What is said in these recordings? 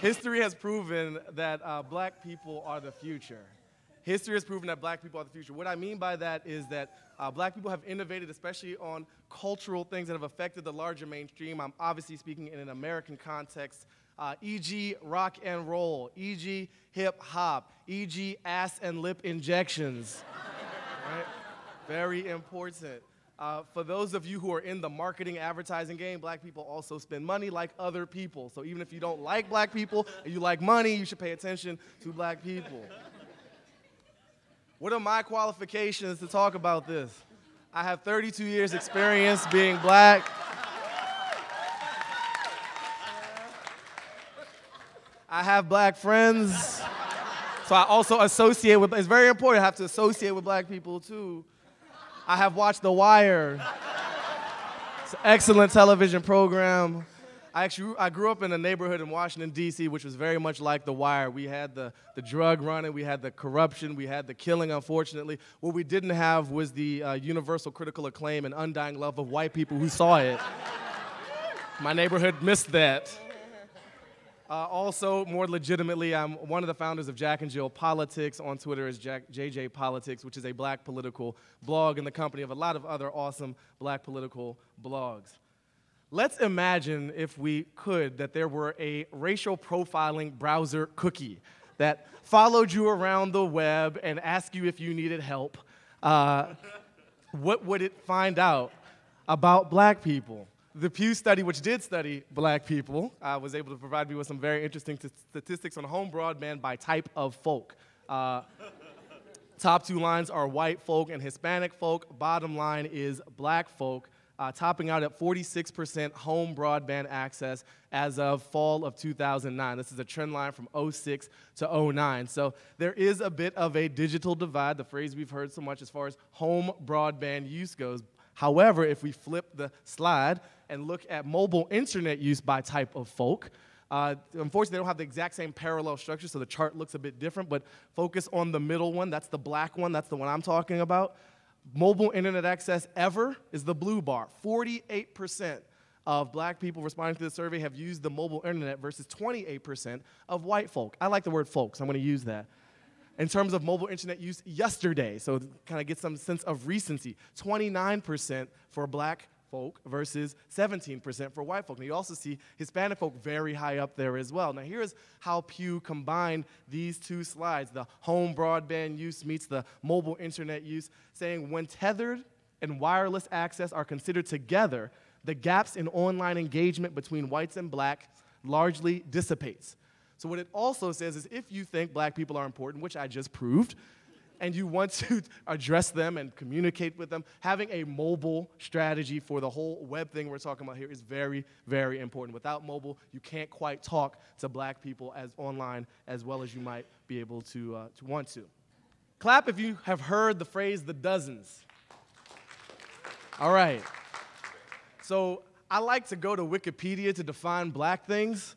History has proven that black people are the future. History has proven that black people are the future. What I mean by that is that black people have innovated, especially on cultural things that have affected the larger mainstream. I'm obviously speaking in an American context, e.g. rock and roll, e.g. hip hop, e.g. ass and lip injections, right? Very important. For those of you who are in the marketing advertising game, black people also spend money like other people. So even if you don't like black people and you like money, you should pay attention to black people. What are my qualifications to talk about this? I have 32 years experience being black. I have black friends. So I also associate with, it's very important, I have to associate with black people too. I have watched The Wire. It's an excellent television program. I grew up in a neighborhood in Washington, D.C., which was very much like The Wire. We had the drug running, we had the corruption, we had the killing, unfortunately. What we didn't have was the universal critical acclaim and undying love of white people who saw it. My neighborhood missed that. Also, more legitimately, I'm one of the founders of Jack and Jill Politics. On Twitter is JJ Politics, which is a black political blog in the company of a lot of other awesome black political blogs. Let's imagine, if we could, that there were a racial profiling browser cookie that followed you around the web and asked you if you needed help. What would it find out about black people? The Pew study, which did study black people, was able to provide me with some very interesting statistics on home broadband by type of folk. Top two lines are white folk and Hispanic folk. Bottom line is black folk. Topping out at 46% home broadband access as of fall of 2009. This is a trend line from 06 to 09. So there is a bit of a digital divide, the phrase we've heard so much as far as home broadband use goes. However, if we flip the slide and look at mobile internet use by type of folk, unfortunately, they don't have the exact same parallel structure, so the chart looks a bit different, but focus on the middle one. That's the black one. That's the one I'm talking about. Mobile internet access ever is the blue bar. 48% of black people responding to the survey have used the mobile internet versus 28% of white folk. I like the word folk, so I'm going to use that. In terms of mobile internet use yesterday, so kind of get some sense of recency, 29% for black folk versus 17% for white folk. Now you also see Hispanic folk very high up there as well. Now here's how Pew combined these two slides, the home broadband use meets the mobile internet use, saying when tethered and wireless access are considered together, the gaps in online engagement between whites and blacks largely dissipates. So what it also says is if you think black people are important, which I just proved, and you want to address them and communicate with them, having a mobile strategy for the whole web thing we're talking about here is very, very important. Without mobile, you can't quite talk to black people as online as well as you might be able to want to. Clap if you have heard the phrase the dozens. All right. So I like to go to Wikipedia to define black things.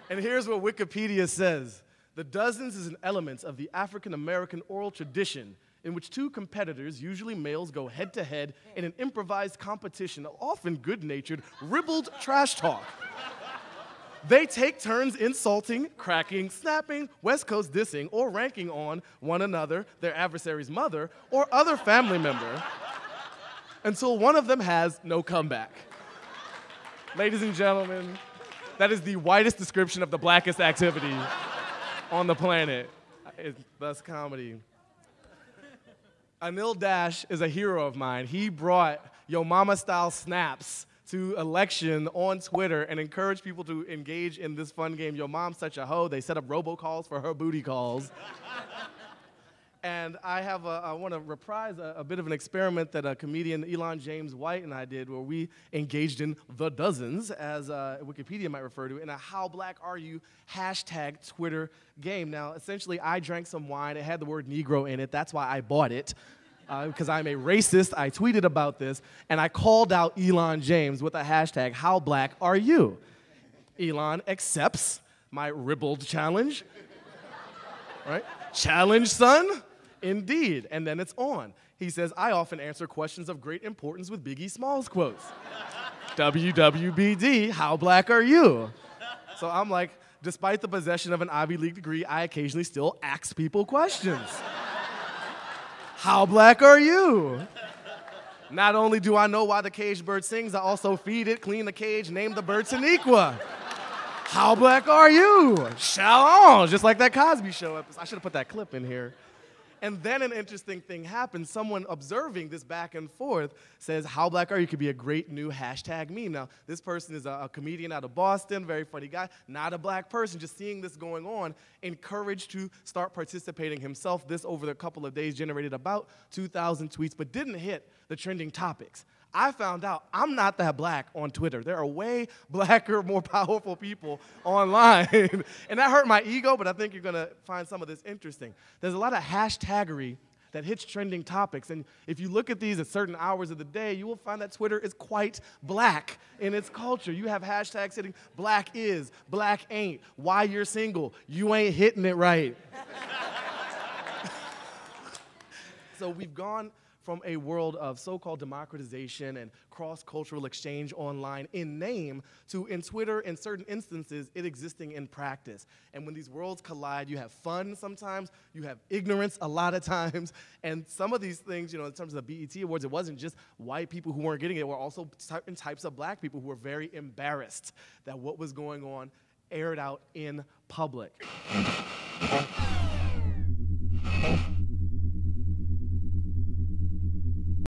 And here's what Wikipedia says. The dozens is an element of the African-American oral tradition in which two competitors, usually males, go head-to-head in an improvised competition of often good-natured, ribald trash talk. They take turns insulting, cracking, snapping, West Coast dissing, or ranking on one another, their adversary's mother, or other family member, until one of them has no comeback. Ladies and gentlemen, that is the widest description of the blackest activity on the planet. That's comedy. Anil Dash is a hero of mine. He brought Yo Mama style snaps to election on Twitter and encouraged people to engage in this fun game. Yo Mom's such a hoe. They set up robocalls for her booty calls. And I want to reprise a bit of an experiment that comedian Elon James White and I did where we engaged in the dozens, as Wikipedia might refer to, in a How Black Are You hashtag Twitter game. Now, essentially, I drank some wine. It had the word Negro in it. That's why I bought it, because I'm a racist. I tweeted about this, and I called out Elon James with a hashtag, How Black Are You? Elon accepts my ribald challenge. Right? Challenge, son? Indeed. And then it's on. He says, I often answer questions of great importance with Biggie Smalls quotes. WWBD, how black are you? So I'm like, despite the possession of an Ivy League degree, I occasionally still ask people questions. How black are you? Not only do I know why the caged bird sings, I also feed it, clean the cage, name the bird Saniqua. How black are you? Shalom, just like that Cosby Show episode. I should have put that clip in here. And then an interesting thing happens. Someone observing this back and forth says, how black are you? Could be a great new hashtag meme. Now, this person is a comedian out of Boston, very funny guy, not a black person, just seeing this going on, encouraged to start participating himself. This, over the couple of days, generated about 2,000 tweets, but didn't hit the trending topics. I found out I'm not that black on Twitter. There are way blacker, more powerful people online. And that hurt my ego, but I think you're going to find some of this interesting. There's a lot of hashtaggery that hits trending topics. And if you look at these at certain hours of the day, you will find that Twitter is quite black in its culture. You have hashtags hitting black is, black ain't, why you're single, you ain't hitting it right. So we've gone from a world of so-called democratization and cross-cultural exchange online in name to, in Twitter, in certain instances, it existing in practice. And when these worlds collide, you have fun sometimes, you have ignorance a lot of times, and some of these things, you know, in terms of the BET Awards, it wasn't just white people who weren't getting it, it were also certain types of black people who were very embarrassed that what was going on aired out in public.